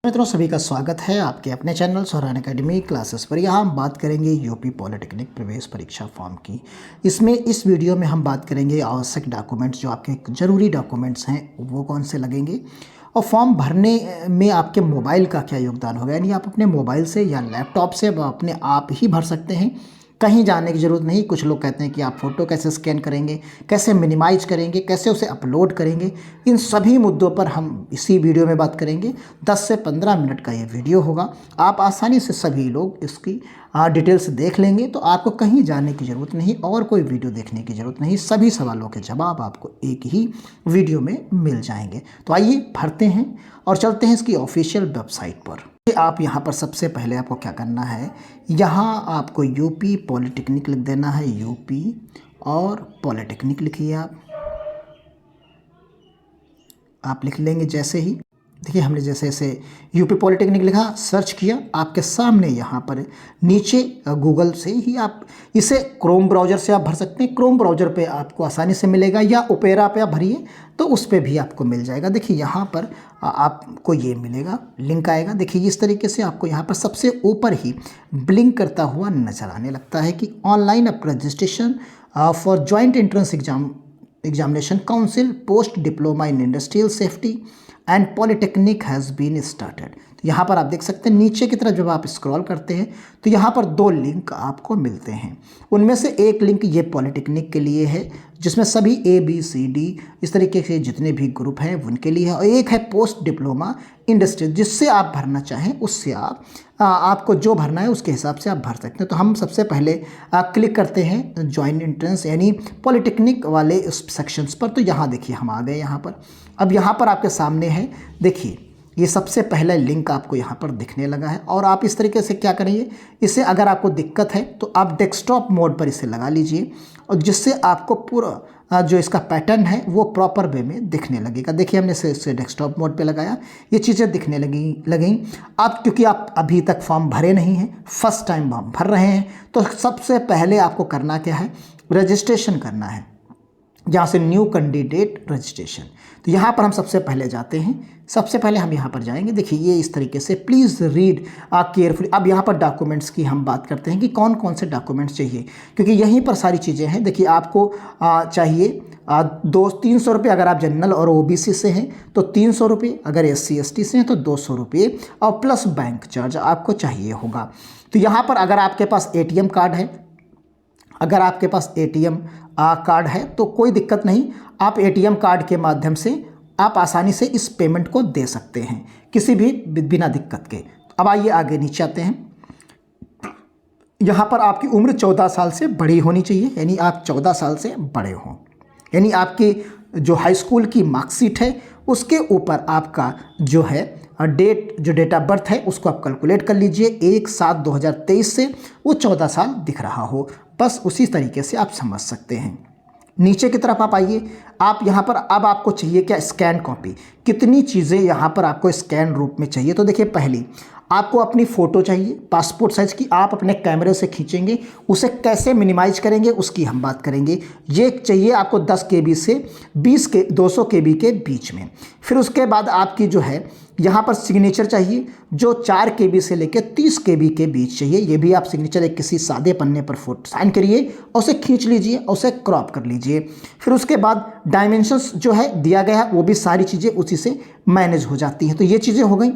मित्रों, सभी का स्वागत है आपके अपने चैनल सोहरान एकेडमी क्लासेस पर। यहाँ हम बात करेंगे यूपी पॉलिटेक्निक प्रवेश परीक्षा फॉर्म की। इस वीडियो में हम बात करेंगे आवश्यक डॉक्यूमेंट्स, जो आपके ज़रूरी डॉक्यूमेंट्स हैं वो कौन से लगेंगे, और फॉर्म भरने में आपके मोबाइल का क्या योगदान होगा। यानी आप अपने मोबाइल से या लैपटॉप से अपने आप ही भर सकते हैं, कहीं जाने की ज़रूरत नहीं। कुछ लोग कहते हैं कि आप फ़ोटो कैसे स्कैन करेंगे, कैसे मिनिमाइज करेंगे, कैसे उसे अपलोड करेंगे। इन सभी मुद्दों पर हम इसी वीडियो में बात करेंगे। 10 से 15 मिनट का ये वीडियो होगा। आप आसानी से सभी लोग इसकी डिटेल्स देख लेंगे, तो आपको कहीं जाने की ज़रूरत नहीं और कोई वीडियो देखने की ज़रूरत नहीं। सभी सवालों के जवाब आपको एक ही वीडियो में मिल जाएंगे। तो आइए भरते हैं और चलते हैं इसकी ऑफिशियल वेबसाइट पर। आप यहाँ पर सबसे पहले आपको क्या करना है, यहाँ आपको यूपी पॉलिटेक्निक लिख देना है। यूपी और पॉलिटेक्निक लिखिए आप लिख लेंगे। जैसे ही देखिए हमने जैसे जैसे यूपी पॉलिटेक्निक लिखा, सर्च किया, आपके सामने यहाँ पर नीचे गूगल से ही आप इसे क्रोम ब्राउज़र से आप भर सकते हैं। क्रोम ब्राउज़र पे आपको आसानी से मिलेगा, या ओपेरा पे आप भरिए तो उस पर भी आपको मिल जाएगा। देखिए यहाँ पर आपको ये मिलेगा, लिंक आएगा। देखिए इस तरीके से आपको यहाँ पर सबसे ऊपर ही ब्लिंक करता हुआ नज़र आने लगता है कि online up registration for joint entrance examination council post diploma in industrial safety and polytechnic has been started. तो यहाँ पर आप देख सकते हैं नीचे की तरफ जब आप स्क्रॉल करते हैं तो यहाँ पर 2 लिंक आपको मिलते हैं। उनमें से एक लिंक ये पॉलिटेक्निक के लिए है, जिसमें सभी ABCD इस तरीके से जितने भी ग्रुप हैं उनके लिए है, और एक है पोस्ट डिप्लोमा इंडस्ट्री, जिससे आप भरना चाहें उससे आपको जो भरना है उसके हिसाब से आप भर सकते हैं। तो हम सबसे पहले क्लिक करते हैं जॉइंट एंट्रेंस यानी पॉलिटेक्निक वाले उस सेक्शंस पर। तो यहाँ देखिए हम आ गए यहाँ पर। अब यहाँ पर आपके सामने है, देखिए ये सबसे पहला लिंक आपको यहाँ पर दिखने लगा है। और आप इस तरीके से क्या करेंगे, इसे अगर आपको दिक्कत है तो आप डेस्कटॉप मोड पर इसे लगा लीजिए, और जिससे आपको पूरा जो इसका पैटर्न है वो प्रॉपर वे में दिखने लगेगा। देखिए हमने इसे डेस्कटॉप मोड पे लगाया, ये चीज़ें दिखने लगें। आप क्योंकि आप अभी तक फॉर्म भरे नहीं हैं, फर्स्ट टाइम फॉर्म भर रहे हैं, तो सबसे पहले आपको करना क्या है, रजिस्ट्रेशन करना है, जहाँ से न्यू कैंडिडेट रजिस्ट्रेशन। तो यहाँ पर हम सबसे पहले जाते हैं। सबसे पहले हम यहाँ पर जाएंगे। देखिए ये इस तरीके से प्लीज़ रीड केयरफुली। अब यहाँ पर डॉक्यूमेंट्स की हम बात करते हैं कि कौन कौन से डॉक्यूमेंट्स चाहिए, क्योंकि यहीं पर सारी चीज़ें हैं। देखिए आपको चाहिए 300 रुपये अगर आप जनरल और OBC से हैं तो 300 रुपये, अगर SC ST से हैं तो 200 रुपये, और प्लस बैंक चार्ज आपको चाहिए होगा। तो यहाँ पर अगर आपके पास ATM कार्ड है, अगर आपके पास ATM कार्ड है तो कोई दिक्कत नहीं, आप ATM कार्ड के माध्यम से आप आसानी से इस पेमेंट को दे सकते हैं किसी भी बिना दिक्कत के। अब आइए आगे नीचे आते हैं। यहाँ पर आपकी उम्र 14 साल से बड़ी होनी चाहिए, यानी आप 14 साल से बड़े हों। यानी आपकी जो हाई स्कूल की मार्कशीट है उसके ऊपर आपका जो है डेट ऑफ बर्थ है उसको आप कैलकुलेट कर लीजिए। 1/7/2023 से वो 14 साल दिख रहा हो, बस उसी तरीके से आप समझ सकते हैं। नीचे की तरफ आप आइए। आप यहाँ पर अब आपको चाहिए क्या, स्कैन कॉपी। कितनी चीज़ें यहाँ पर आपको स्कैन रूप में चाहिए। तो देखिए पहली आपको अपनी फ़ोटो चाहिए पासपोर्ट साइज़ की, आप अपने कैमरे से खींचेंगे। उसे कैसे मिनिमाइज करेंगे उसकी हम बात करेंगे। ये चाहिए आपको 10 KB से 200 KB के बीच में। फिर उसके बाद आपकी जो है यहाँ पर सिग्नेचर चाहिए, जो 4 KB से लेकर 30 KB के बीच चाहिए। ये भी आप सिग्नेचर एक किसी सादे पन्ने पर फोटो साइन करिए और उसे खींच लीजिए और उसे क्रॉप कर लीजिए। फिर उसके बाद डायमेंशंस जो है दिया गया है वो भी सारी चीज़ें उसी से मैनेज हो जाती हैं। तो ये चीज़ें हो गई।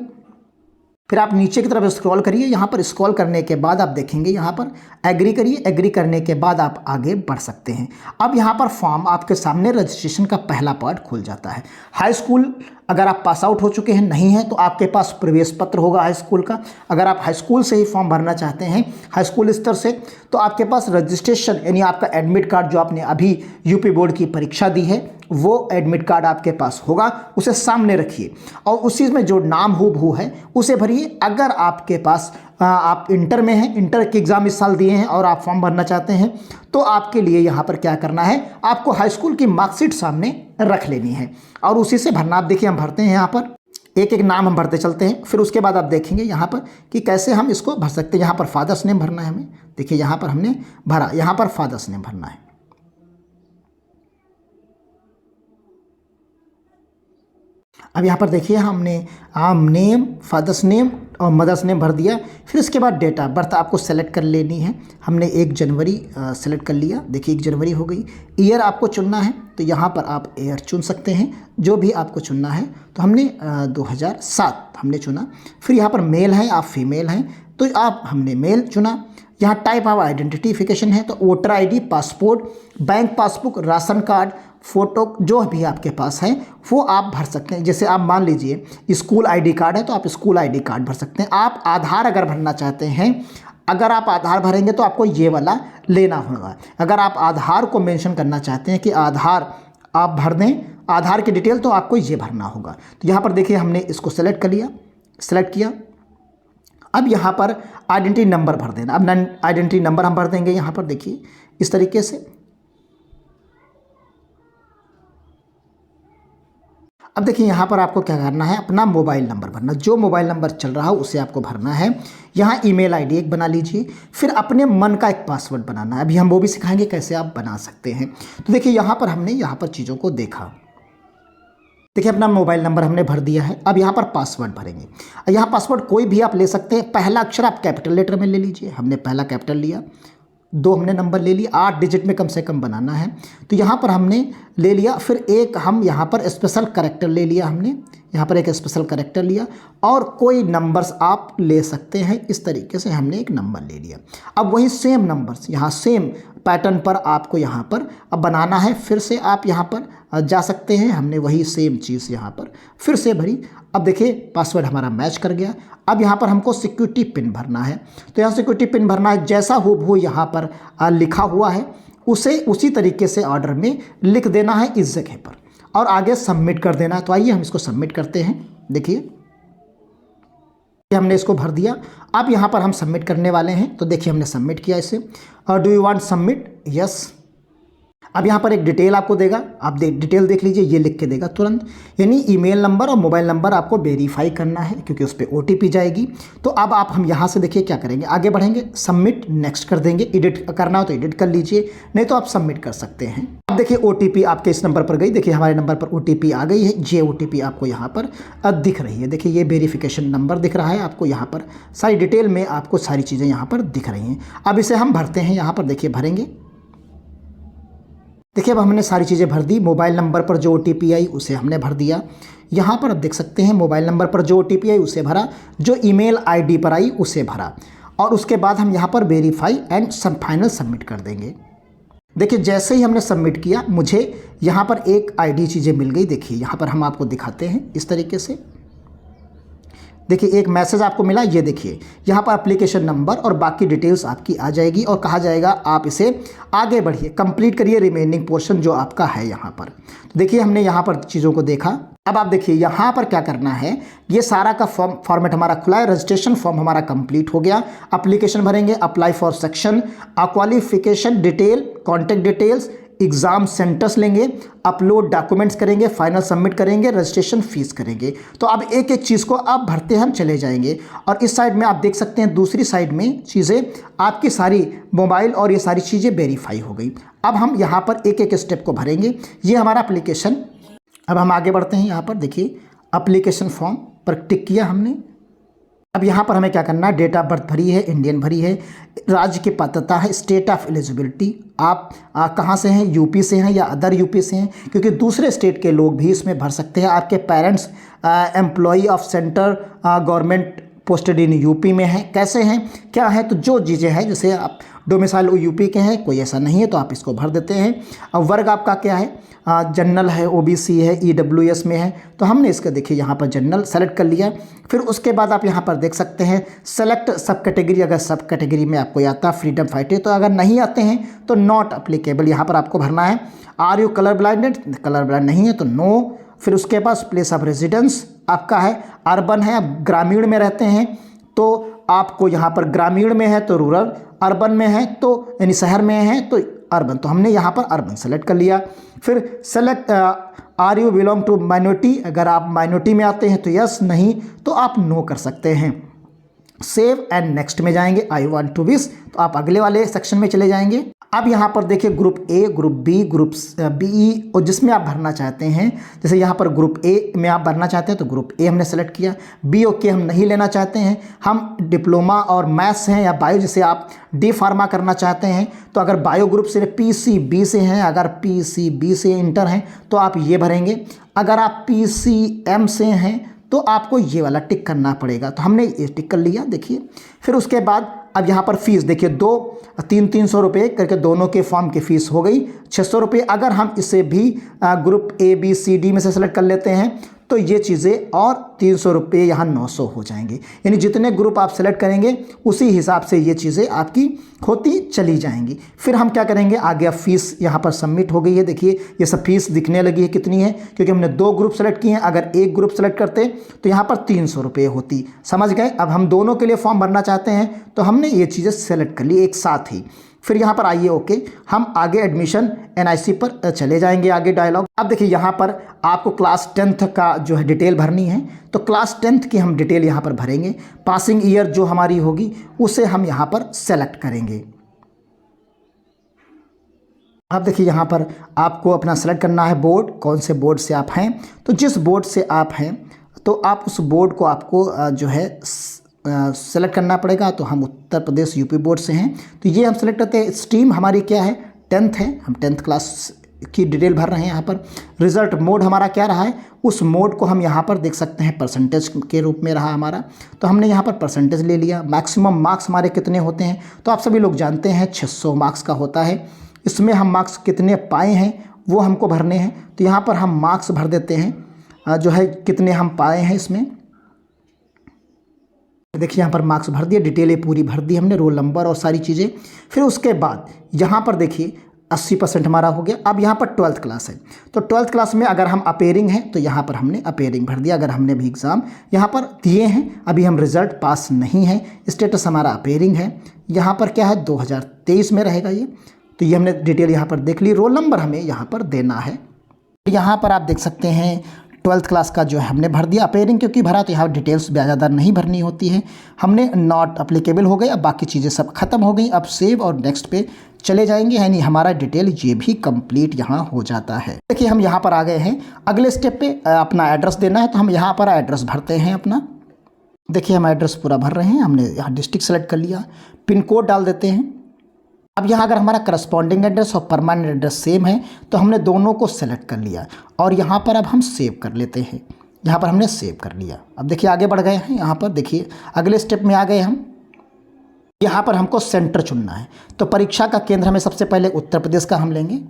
फिर आप नीचे की तरफ स्क्रॉल करिए। यहाँ पर स्क्रॉल करने के बाद आप देखेंगे यहाँ पर एग्री करिए। एग्री करने के बाद आप आगे बढ़ सकते हैं। अब यहाँ पर फॉर्म आपके सामने रजिस्ट्रेशन का पहला पार्ट खुल जाता है। हाई स्कूल अगर आप पास आउट हो चुके हैं, नहीं हैं, तो आपके पास प्रवेश पत्र होगा हाई स्कूल का। अगर आप हाई स्कूल से ही फॉर्म भरना चाहते हैं, हाई स्कूल स्तर से, तो आपके पास रजिस्ट्रेशन यानी आपका एडमिट कार्ड जो आपने अभी यूपी बोर्ड की परीक्षा दी है वो एडमिट कार्ड आपके पास होगा, उसे सामने रखिए और उसी में जो नाम हूबहू है उसे भरिए। अगर आपके पास आप इंटर में हैं, इंटर के एग्ज़ाम इस साल दिए हैं और आप फॉर्म भरना चाहते हैं, तो आपके लिए यहाँ पर क्या करना है, आपको हाई स्कूल की मार्कशीट सामने रख लेनी है और उसी से भरना। आप देखिए हम भरते हैं यहाँ पर एक एक नाम हम भरते चलते हैं। फिर उसके बाद आप देखेंगे यहाँ पर कि कैसे हम इसको भर सकते हैं। यहाँ पर फादर्स नेम भरना है हमें। देखिए यहाँ पर हमने भरा, यहाँ पर फादर्स नेम भरना है। अब यहाँ पर देखिए हमने नेम, फादर्स नेम और मदर्स नेम भर दिया। फिर उसके बाद डेट ऑफ बर्थ आपको सेलेक्ट कर लेनी है। हमने 1 जनवरी सेलेक्ट कर लिया। देखिए 1 जनवरी हो गई। ईयर आपको चुनना है तो यहाँ पर आप ईयर चुन सकते हैं, जो भी आपको चुनना है। तो हमने 2007 हमने चुना। फिर यहाँ पर मेल है, आप फीमेल हैं तो हमने मेल चुना। यहाँ टाइप ऑफ आइडेंटिफिकेशन है तो voter ID, passport, bank passbook, ration card, photo जो भी आपके पास है वो आप भर सकते हैं। जैसे आप मान लीजिए स्कूल आईडी कार्ड है तो आप स्कूल आईडी कार्ड भर सकते हैं। आप आधार अगर भरना चाहते हैं, अगर आप आधार भरेंगे तो आपको ये वाला लेना होगा। अगर आप आधार को मेंशन करना चाहते हैं कि आधार आप भर दें, आधार की डिटेल, तो आपको ये भरना होगा। तो यहाँ पर देखिए हमने इसको सेलेक्ट कर लिया, सेलेक्ट किया। अब यहाँ पर आइडेंटिटी नंबर भर देना। अब आइडेंटिटी नंबर हम भर देंगे यहाँ पर देखिए इस तरीके से। अब देखिए यहाँ पर आपको क्या करना है, अपना मोबाइल नंबर भरना। जो मोबाइल नंबर चल रहा हो उसे आपको भरना है। यहाँ ईमेल आईडी एक बना लीजिए। फिर अपने मन का एक पासवर्ड बनाना है। अभी हम वो भी सिखाएंगे कैसे आप बना सकते हैं। तो देखिए यहाँ पर हमने यहाँ पर चीज़ों को देखा। देखिए अपना मोबाइल नंबर हमने भर दिया है। अब यहाँ पर पासवर्ड भरेंगे। यहाँ पासवर्ड कोई भी आप ले सकते हैं। पहला अक्षर आप कैपिटल लेटर में ले लीजिए। हमने पहला कैपिटल लिया। 2 हमने नंबर ले लिया। 8 डिजिट में कम से कम बनाना है तो यहाँ पर हमने ले लिया। फिर एक हम यहाँ पर स्पेशल कैरेक्टर ले लिया। हमने यहाँ पर एक स्पेशल कैरेक्टर लिया और कोई नंबर्स आप ले सकते हैं। इस तरीके से हमने एक नंबर ले लिया। अब वही सेम नंबर्स यहाँ सेम पैटर्न पर आपको यहाँ पर अब बनाना है। फिर से आप यहाँ पर जा सकते हैं। हमने वही सेम चीज़ यहाँ पर फिर से भरी। अब देखिए पासवर्ड हमारा मैच कर गया। अब यहाँ पर हमको सिक्योरिटी पिन भरना है। तो यहाँ सिक्योरिटी पिन भरना है, जैसा हो यहाँ पर लिखा हुआ है उसे उसी तरीके से ऑर्डर में लिख देना है इस जगह पर और आगे सबमिट कर देना है। तो आइए हम इसको सबमिट करते हैं। देखिए हमने इसको भर दिया। अब यहाँ पर हम सबमिट करने वाले हैं। तो देखिए हमने सबमिट किया इसे। और do you want submit, yes. अब यहाँ पर एक डिटेल आपको देगा। आप डिटेल देख लीजिए, ये लिख के देगा तुरंत। यानी ईमेल नंबर और मोबाइल नंबर आपको वेरीफाई करना है क्योंकि उस पर ओटीपी जाएगी। तो अब हम यहाँ से देखिए क्या करेंगे, आगे बढ़ेंगे, सबमिट नेक्स्ट कर देंगे। एडिट करना हो तो एडिट कर लीजिए, नहीं तो आप सबमिट कर सकते हैं। अब देखिए ओटीपी आपके इस नंबर पर गई। देखिए हमारे नंबर पर ओटीपी आ गई है। ये ओटीपी आपको यहाँ पर दिख रही है। देखिए ये वेरिफिकेशन नंबर दिख रहा है आपको। यहाँ पर सारी डिटेल में आपको सारी चीज़ें यहाँ पर दिख रही हैं। अब इसे हम भरते हैं। यहाँ पर देखिए भरेंगे। देखिए अब हमने सारी चीज़ें भर दी। मोबाइल नंबर पर जो ओटीपी आई उसे हमने भर दिया। यहाँ पर अब देख सकते हैं मोबाइल नंबर पर जो ओटीपी आई उसे भरा, जो ईमेल आईडी पर आई उसे भरा और उसके बाद हम यहाँ पर वेरीफाई एंड फाइनल सबमिट कर देंगे। देखिए जैसे ही हमने सबमिट किया मुझे यहाँ पर एक आईडी चीज़ें मिल गई। देखिए यहाँ पर हम आपको दिखाते हैं इस तरीके से। देखिए एक मैसेज आपको मिला, ये देखिए यहाँ पर एप्लीकेशन नंबर और बाकी डिटेल्स आपकी आ जाएगी और कहा जाएगा आप इसे आगे बढ़िए, कंप्लीट करिए रिमेनिंग पोर्शन जो आपका है यहाँ पर। तो देखिए हमने यहाँ पर चीज़ों को देखा। अब आप देखिए यहाँ पर क्या करना है, ये सारा का फॉर्मेट हमारा खुला है। रजिस्ट्रेशन फॉर्म हमारा कंप्लीट हो गया। एप्लीकेशन भरेंगे, apply for section, qualification detail, contact details, exam centres लेंगे, अपलोड डॉक्यूमेंट्स करेंगे, फाइनल सबमिट करेंगे, रजिस्ट्रेशन फीस करेंगे। तो अब एक एक चीज़ को आप भरते हम चले जाएंगे। और इस साइड में आप देख सकते हैं दूसरी साइड में चीज़ें आपकी सारी मोबाइल और ये सारी चीज़ें वेरीफाई हो गई। अब हम यहाँ पर एक एक स्टेप को भरेंगे। ये हमारा एप्लीकेशन। अब हम आगे बढ़ते हैं। यहाँ पर देखिए एप्लीकेशन फॉर्म पर टिक किया हमने। अब यहाँ पर हमें क्या करना है, डेट ऑफ बर्थ भरी है, इंडियन भरी है, राज्य की पात्रता है, स्टेट ऑफ एलिजिबिलिटी, आप कहाँ से हैं, यूपी से हैं या अदर यूपी से हैं, क्योंकि दूसरे स्टेट के लोग भी इसमें भर सकते हैं। आपके parents employee of centre government posted in UP में हैं, कैसे हैं, क्या है, तो जो चीज़ें हैं, जैसे आप डोमिसाइल यूपी के हैं, कोई ऐसा नहीं है तो आप इसको भर देते हैं। अब वर्ग आपका क्या है, जनरल है, ओबीसी है, ईडब्ल्यूएस में है, तो हमने इसका देखिए यहाँ पर जनरल सेलेक्ट कर लिया। फिर उसके बाद आप यहाँ पर देख सकते हैं सेलेक्ट सब कैटेगरी, अगर सब कैटेगरी में आपको आता है फ्रीडम फाइटर, तो अगर नहीं आते हैं तो नॉट अप्लीकेबल यहाँ पर आपको भरना है। Are you colour blinded, colour blind नहीं है तो नो। फिर उसके पास प्लेस ऑफ रेजिडेंस आपका है अर्बन है, आप ग्रामीण में रहते हैं तो आपको यहाँ पर ग्रामीण में है तो रूरल, अर्बन में है तो यानी शहर में है तो अर्बन, तो हमने यहाँ पर अर्बन सेलेक्ट कर लिया। फिर select are you belong to minority, अगर आप माइनॉरिटी में आते हैं तो यस, नहीं तो आप नो कर सकते हैं। सेव एंड नेक्स्ट में जाएंगे, आई वांट टू विश, तो आप अगले वाले सेक्शन में चले जाएंगे। अब यहाँ पर देखिए group A, group B, group B और जिसमें आप भरना चाहते हैं, जैसे यहाँ पर ग्रुप ए में आप भरना चाहते हैं तो ग्रुप ए हमने सेलेक्ट किया। बी ओके हम नहीं लेना चाहते हैं, हम डिप्लोमा और मैथ्स हैं या बायो, जैसे आप डी फार्मा करना चाहते हैं तो अगर बायो ग्रुप से PCB से हैं, अगर PCB से इंटर हैं तो आप ये भरेंगे। अगर आप PCM से हैं तो आपको ये वाला टिक करना पड़ेगा, तो हमने ये टिक कर लिया। देखिए फिर उसके बाद अब यहाँ पर फीस देखिए 300 रुपये करके दोनों के फॉर्म की फ़ीस हो गई 600 रुपये। अगर हम इसे भी group A B C D में से सेलेक्ट कर लेते हैं तो ये चीज़ें और 300 रुपये यहाँ 900 हो जाएंगे। यानी जितने ग्रुप आप सेलेक्ट करेंगे उसी हिसाब से ये चीज़ें आपकी होती चली जाएंगी। फिर हम क्या करेंगे, आगे अब फीस यहाँ पर सबमिट हो गई है। देखिए ये सब फीस दिखने लगी है कितनी है, क्योंकि हमने 2 ग्रुप सेलेक्ट किए हैं। अगर एक ग्रुप सेलेक्ट करते तो यहाँ पर 300 रुपये होती, समझ गए। अब हम दोनों के लिए फॉर्म भरना चाहते हैं तो हमने ये चीज़ें सेलेक्ट कर ली एक साथ ही। फिर यहाँ पर आइए ओके, हम आगे एडमिशन NIC पर चले जाएंगे। आगे डायलॉग, अब देखिए यहाँ पर आपको क्लास 10th का जो है डिटेल भरनी है, तो क्लास 10th की हम डिटेल यहाँ पर भरेंगे। पासिंग ईयर जो हमारी होगी उसे हम यहाँ पर सेलेक्ट करेंगे। अब देखिए यहाँ पर आपको अपना सेलेक्ट करना है बोर्ड, कौन से बोर्ड से आप हैं। तो जिस बोर्ड से आप हैं तो आप उस बोर्ड को आपको जो है सेलेक्ट करना पड़ेगा। तो हम उत्तर प्रदेश UP बोर्ड से हैं तो ये हम सेलेक्ट करते हैं। स्ट्रीम हमारी क्या है, 10th है, हम 10th क्लास की डिटेल भर रहे हैं। यहाँ पर रिज़ल्ट मोड हमारा क्या रहा है, उस मोड को हम यहाँ पर देख सकते हैं परसेंटेज के रूप में रहा हमारा, तो हमने यहाँ पर परसेंटेज ले लिया। मैक्सिमम मार्क्स हमारे कितने होते हैं, तो आप सभी लोग जानते हैं 600 मार्क्स का होता है। इसमें हम मार्क्स कितने पाए हैं वो हमको भरने हैं, तो यहाँ पर हम मार्क्स भर देते हैं जो है कितने हम पाए हैं इसमें। देखिए यहाँ पर मार्क्स भर दिए, डिटेलें पूरी भर दी हमने, रोल नंबर और सारी चीज़ें। फिर उसके बाद यहाँ पर देखिए 80% हमारा हो गया। अब यहाँ पर 12th क्लास है, तो 12th क्लास में अगर हम अपेयरिंग हैं तो यहाँ पर हमने अपेयरिंग भर दिया। अगर हमने भी एग्ज़ाम यहाँ पर दिए हैं, अभी हम रिज़ल्ट पास नहीं है, स्टेटस हमारा अपेयरिंग है। यहाँ पर क्या है 2023 में रहेगा ये, तो ये हमने डिटेल यहाँ पर देख ली। रोल नंबर हमें यहाँ पर देना है। यहाँ पर आप देख सकते हैं 12th क्लास का जो है हमने भर दिया। अपेयरिंग क्योंकि भरा तो यहाँ डिटेल्स ज़्यादा नहीं भरनी होती है, हमने नॉट अप्लीकेबल हो गए। अब बाकी चीज़ें सब खत्म हो गई। अब सेव और नेक्स्ट पे चले जाएंगे, यानी हमारा डिटेल ये भी कंप्लीट यहाँ हो जाता है। देखिए हम यहाँ पर आ गए हैं। अगले स्टेप पे अपना एड्रेस देना है, तो हम यहाँ पर एड्रेस भरते हैं अपना। देखिए हम एड्रेस पूरा भर रहे हैं, हमने यहाँ डिस्ट्रिक्ट सेलेक्ट कर लिया, पिन कोड डाल देते हैं। अब यहाँ अगर हमारा करस्पॉन्डिंग एड्रेस और परमानेंट एड्रेस सेम है तो हमने दोनों को सेलेक्ट कर लिया और यहाँ पर अब हम सेव कर लेते हैं। यहाँ पर हमने सेव कर लिया। अब देखिए आगे बढ़ गए हैं। यहाँ पर देखिए अगले स्टेप में आ गए हम। यहाँ पर हमको सेंटर चुनना है, तो परीक्षा का केंद्र हमें सबसे पहले उत्तर प्रदेश का हम लेंगे।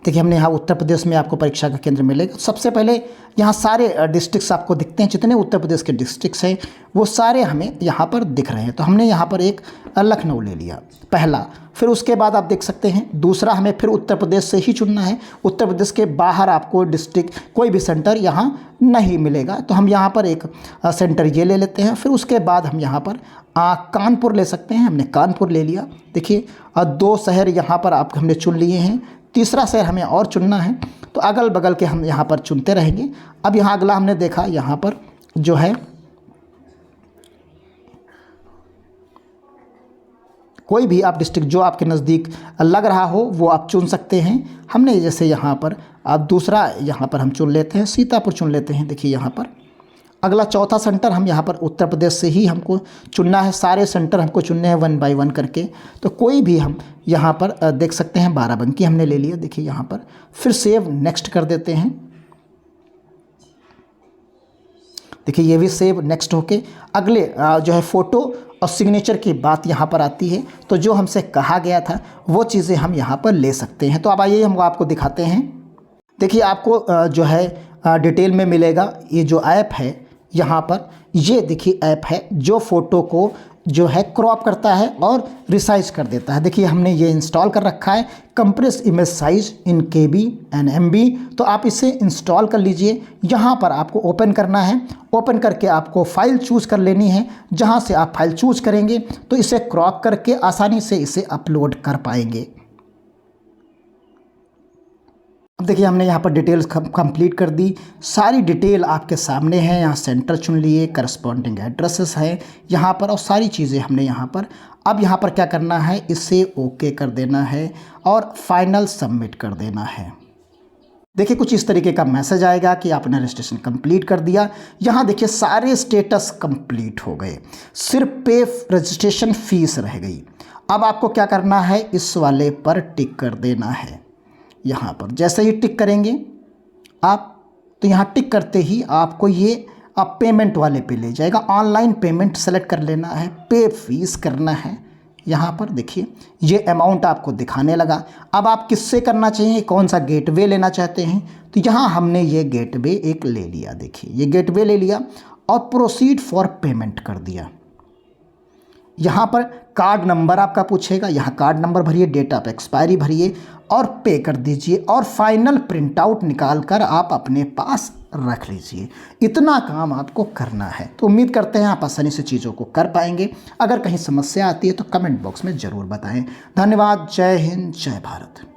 देखिए हमने यहाँ उत्तर प्रदेश में आपको परीक्षा का केंद्र मिलेगा। सबसे पहले यहाँ सारे डिस्ट्रिक्ट्स आपको दिखते हैं, जितने उत्तर प्रदेश के डिस्ट्रिक्ट्स हैं वो सारे हमें यहाँ पर दिख रहे हैं। तो हमने यहाँ पर एक लखनऊ ले लिया पहला। फिर उसके बाद आप देख सकते हैं दूसरा हमें फिर उत्तर प्रदेश से ही चुनना है। उत्तर प्रदेश के बाहर आपको डिस्ट्रिक्ट कोई भी सेंटर यहाँ नहीं मिलेगा, तो हम यहाँ पर एक सेंटर ये ले लेते हैं। फिर उसके बाद हम यहाँ पर कानपुर ले सकते हैं, हमने कानपुर ले लिया। देखिए 2 शहर यहाँ पर आप हमने चुन लिए हैं, तीसरा शहर हमें और चुनना है, तो अगल बगल के हम यहाँ पर चुनते रहेंगे। अब यहाँ अगला हमने देखा, यहाँ पर जो है कोई भी आप डिस्ट्रिक्ट जो आपके नज़दीक लग रहा हो वो आप चुन सकते हैं। हमने जैसे यहाँ पर आप दूसरा यहाँ पर हम चुन लेते हैं, सीतापुर चुन लेते हैं। देखिए यहाँ पर अगला चौथा सेंटर हम यहाँ पर उत्तर प्रदेश से ही हमको चुनना है। सारे सेंटर हमको चुनने हैं 1 बाय 1 करके, तो कोई भी हम यहाँ पर देख सकते हैं। बाराबंकी हमने ले लिया। देखिए यहाँ पर फिर सेव नेक्स्ट कर देते हैं। देखिए ये भी सेव नेक्स्ट होके अगले जो है फ़ोटो और सिग्नेचर की बात यहाँ पर आती है। तो जो हमसे कहा गया था वो चीज़ें हम यहाँ पर ले सकते हैं। तो अब आइए हम आपको दिखाते हैं। देखिए आपको जो है डिटेल में मिलेगा ये जो ऐप है यहाँ पर, ये देखिए ऐप है जो फ़ोटो को जो है क्रॉप करता है और रिसाइज कर देता है। देखिए हमने ये इंस्टॉल कर रखा है, compress image size in KB and MB। तो आप इसे इंस्टॉल कर लीजिए। यहाँ पर आपको ओपन करना है। ओपन करके आपको फ़ाइल चूज़ कर लेनी है। जहाँ से आप फाइल चूज़ करेंगे तो इसे क्रॉप करके आसानी से इसे अपलोड कर पाएंगे। अब देखिए हमने यहाँ पर डिटेल्स कंप्लीट कर दी, सारी डिटेल आपके सामने है। यहाँ सेंटर चुन लिए, करस्पॉन्डिंग एड्रेसेस है यहाँ पर और सारी चीज़ें हमने यहाँ पर। अब यहाँ पर क्या करना है, इसे ओके कर देना है और फाइनल सबमिट कर देना है। देखिए कुछ इस तरीके का मैसेज आएगा कि आपने रजिस्ट्रेशन कंप्लीट कर दिया। यहाँ देखिए सारे स्टेटस कंप्लीट हो गए, सिर्फ पे रजिस्ट्रेशन फीस रह गई। अब आपको क्या करना है, इस वाले पर टिक कर देना है। यहाँ पर जैसे ही टिक करेंगे आप, तो यहाँ टिक करते ही आपको ये अब पेमेंट वाले पे ले जाएगा। ऑनलाइन पेमेंट सेलेक्ट कर लेना है, पे फीस करना है। यहाँ पर देखिए ये अमाउंट आपको दिखाने लगा। अब आप किससे करना चाहिए, कौन सा गेटवे लेना चाहते हैं, तो यहाँ हमने ये गेटवे एक ले लिया। देखिए ये गेटवे ले लिया और प्रोसीड फॉर पेमेंट कर दिया। यहाँ पर कार्ड नंबर आपका पूछेगा, यहाँ कार्ड नंबर भरिए, डेट ऑफ एक्सपायरी भरिए और पे कर दीजिए और फाइनल प्रिंट आउट निकाल कर आप अपने पास रख लीजिए। इतना काम आपको करना है। तो उम्मीद करते हैं आप आसानी से चीज़ों को कर पाएंगे। अगर कहीं समस्या आती है तो कमेंट बॉक्स में ज़रूर बताएं। धन्यवाद। जय हिंद, जय भारत।